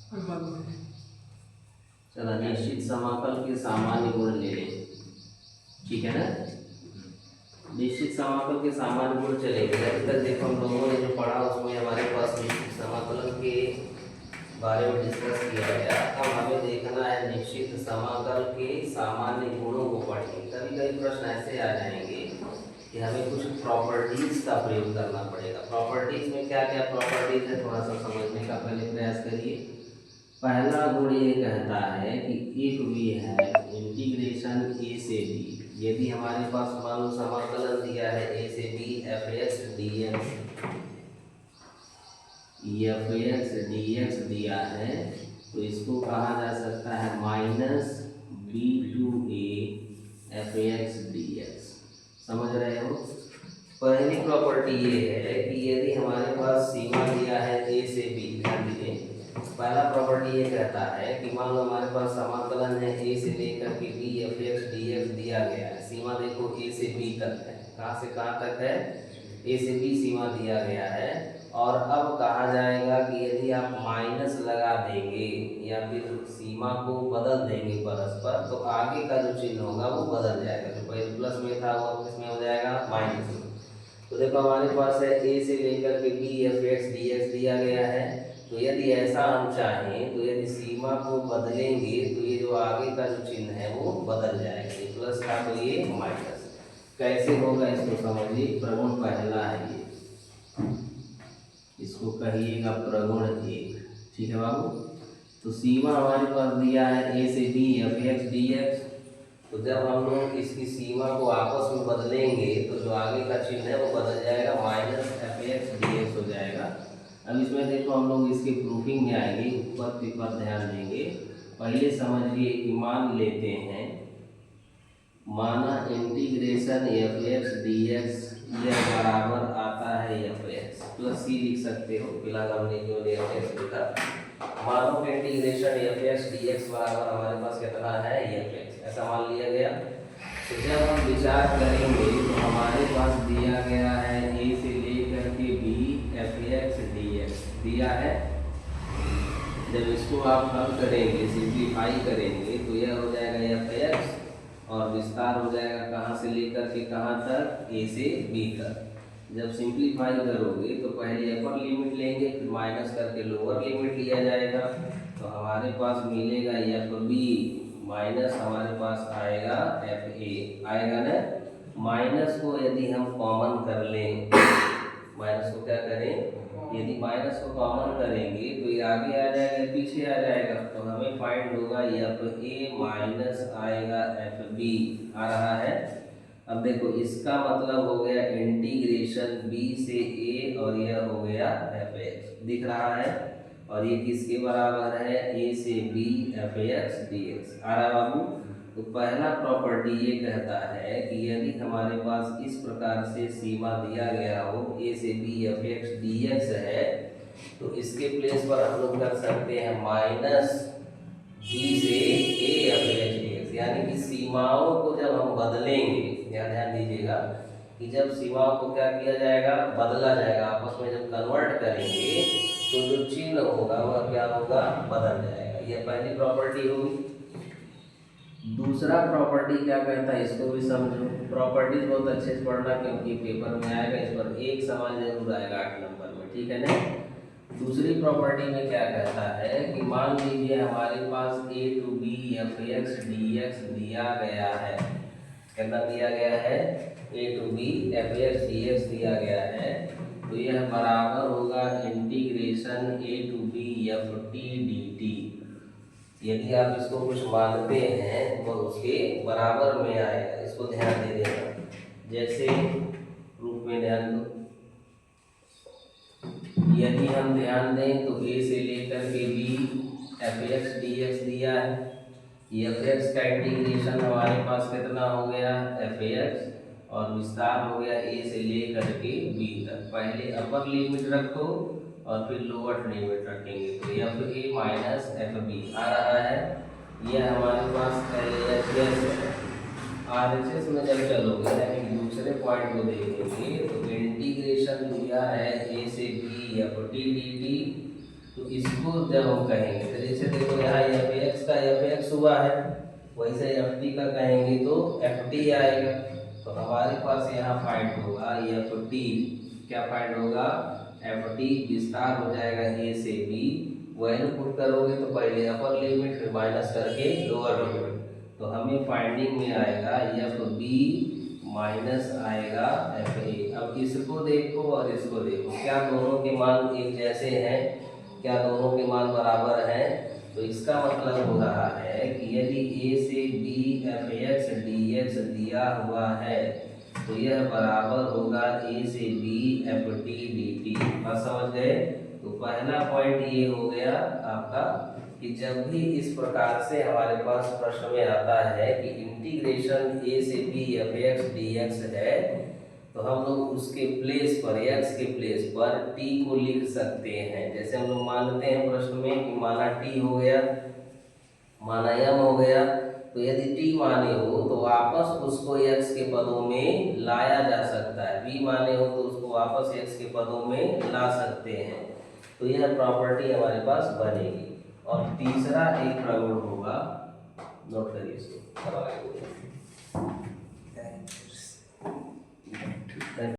चलो निश्चित समाकल के सामान्य गुण ले लें, ठीक है ना। निश्चित समाकल के सामान्य गुण चलेंगे। अभी तक देखो हम लोगों ने जो पढ़ा उसमें हमारे पास निश्चित समाकलन के बारे में डिस्कस किया गया। अब हमें देखना है निश्चित समाकल के सामान्य गुणों को पढ़ेंगे। कभी कभी प्रश्न ऐसे आ जाएंगे कि हमें कुछ प्रॉपर्टीज का प्रयोग करना पड़ेगा। प्रॉपर्टीज में क्या क्या प्रॉपर्टीज है थोड़ा सा समझने का पहले प्रयास करिए। पहला गुण ये कहता है कि इफ वी है इंटीग्रेशन ए से बी, यदि हमारे पास मान लो समाकलन दिया है ए से B F x D x दिया है, तो इसको कहा जा सकता है minus b to a f x D x. समझ रहे हो। पहली प्रॉपर्टी ये है कि यदि हमारे पास सीमा दिया है ए से बी, ध्यान दीजिए पहला प्रॉपर्टी ये कहता है कि मान लो हमारे पास समाकलन है ए से लेकर के b F x D x दिया गया है। सीमा देखो ए से बी तक है, कहाँ से कहाँ तक है, ए से बी सीमा दिया गया है। और अब कहा जाएगा कि यदि आप माइनस लगा देंगे या फिर सीमा को बदल देंगे परस्पर, तो आगे का जो चिन्ह होगा वो बदल जाएगा। जो पहले प्लस में था वो किसमें हो जाएगा, माइनस में। तो देखो हमारे पास है ए से लेकर के b F x D x दिया गया है। तो यदि ऐसा हम चाहें तो यदि सीमा को बदलेंगे तो ये जो आगे का जो चिन्ह है वो बदल जाएगा। ये प्लस था तो ये माइनस। कैसे होगा इसको समझिए। प्रगुण पहला है ये, इसको कहिएगा प्रगुण एक, ठीक है बाबू। तो सीमा हमारे पास दिया है ए से B F x D x. तो जब हम लोग इसकी सीमा को आपस में बदलेंगे तो जो आगे का चिन्ह है वो बदल जाएगा, minus F x D x हो जाएगा। अब इसमें देखो हम लोग इसके प्रूफिंग में आएंगे, उत्पत्ति पर ध्यान देंगे। पहले समझिए कि मान लेते हैं, माना integration F x D x यह बराबर आता है एफ एक्स प्लस सी लिख सकते हो, फिलहाल हमने केवल एफ एक्स लिखा। मानो कि integration F x D x बराबर हमारे पास कितना है, एफ एक्स, ऐसा मान लिया गया। तो जब हम विचार करेंगे तो हमारे पास दिया गया है ए से लेकर के b F x D x दिया है। जब इसको आप हल करेंगे, सिंप्लीफाई करेंगे, तो यह हो जाएगा एफ एक्स और विस्तार हो जाएगा कहाँ से लेकर के कहाँ तक, ए से बी तक। जब सिंप्लीफाई करोगे तो पहले अपर लिमिट लेंगे, फिर माइनस करके लोअर लिमिट लिया जाएगा। तो हमारे पास मिलेगा एफ बी माइनस हमारे पास आएगा एफ ए, आएगा ना। माइनस को यदि हम कॉमन कर लें, माइनस को क्या करें, यदि माइनस को कॉमन करेंगे तो ये आगे आ जाएगा, पीछे आ जाएगा। तो हमें फाइंड होगा एफ ए माइनस आएगा एफ बी, आ रहा है। अब देखो इसका मतलब हो गया इंटीग्रेशन बी से ए और यह हो गया एफ एक्स, दिख रहा है। और ये किसके बराबर है, ए से B F x D X, आ रहा बाबू। तो पहला प्रॉपर्टी ये कहता है कि यदि हमारे पास इस प्रकार से सीमा दिया गया हो ए से B F x D x है, तो इसके प्लेस पर हम लोग कर सकते हैं माइनस बी से ए एफ एक्स डी एक्स। यानी कि सीमाओं को जब हम बदलेंगे, ध्यान दीजिएगा कि जब सीमाओं को क्या किया जाएगा, बदला जाएगा, आपस में जब कन्वर्ट करेंगे तो जो चिन्ह होगा वह क्या होगा, बदल जाएगा। यह पहली प्रॉपर्टी होगी। दूसरा प्रॉपर्टी क्या कहता है, इसको भी समझो। प्रॉपर्टीज बहुत अच्छे से पढ़ना क्योंकि पेपर में आएगा, इस पर एक सवाल जरूर आएगा 8 नंबर में, ठीक है ना। दूसरी प्रॉपर्टी में क्या कहता है कि मान लीजिए हमारे पास A to B F x D x दिया गया है। कितना दिया गया है, A to B F x D x दिया गया है। तो यह बराबर होगा integration A to B F T D T. यदि आप इसको कुछ मानते हैं तो उसके बराबर में आएगा, इसको ध्यान दे देना। जैसे प्रूफ में ध्यान दो, यदि हम ध्यान दें तो ए से लेकर के b F x D x दिया है। एफ एक्स का इंटीग्रेशन हमारे पास कितना हो गया, एफ एक्स, और विस्तार हो गया ए से लेकर के बी तक। पहले अपर लिमिट रखो और फिर लोअर लिमिट रखेंगे, तो F A minus F B आ रहा है। यह हमारे पास आर एच एस में जब चलोगे यानी दूसरे पॉइंट को देखेंगे तो इंटीग्रेशन दिया है ए से B F T D t. तो इसको जब हम कहेंगे तो जैसे देखो यहाँ एफ एक्स का एफ एक्स हुआ है, वैसे एफ टी का कहेंगे तो एफ टी आएगा। तो हमारे पास यहाँ फाइंड होगा एफ टी, क्या फाइंड होगा, एफ टी विस्तार हो जाएगा ए से बी, वैल्यू पुट करोगे तो पहले अपर लिमिट फिर माइनस करके लोअर लिमिट, तो हमें फाइंडिंग में आएगा एफ बी माइनस आएगा एफ ए। अब इसको देखो और इसको देखो, क्या दोनों के मान एक जैसे हैं, क्या दोनों के मान बराबर हैं? तो इसका मतलब हो रहा है कि यदि a से b F x D x दिया हुआ है तो यह बराबर होगा a से b F T D T. बात समझ गए? तो पहला पॉइंट ये हो गया आपका कि जब भी इस प्रकार से हमारे पास प्रश्न में आता है कि इंटीग्रेशन a से b F x D x है, तो हम लोग उसके प्लेस पर x के प्लेस पर t को लिख सकते हैं। जैसे हम लोग मानते हैं प्रश्न में कि माना t हो गया, माना m हो गया, तो यदि t माने हो तो वापस उसको x के पदों में लाया जा सकता है, b माने हो तो उसको वापस x के पदों में ला सकते हैं। तो यह प्रॉपर्टी हमारे पास बनेगी। और तीसरा एक प्रगुण होगा, नोट करिए इसको।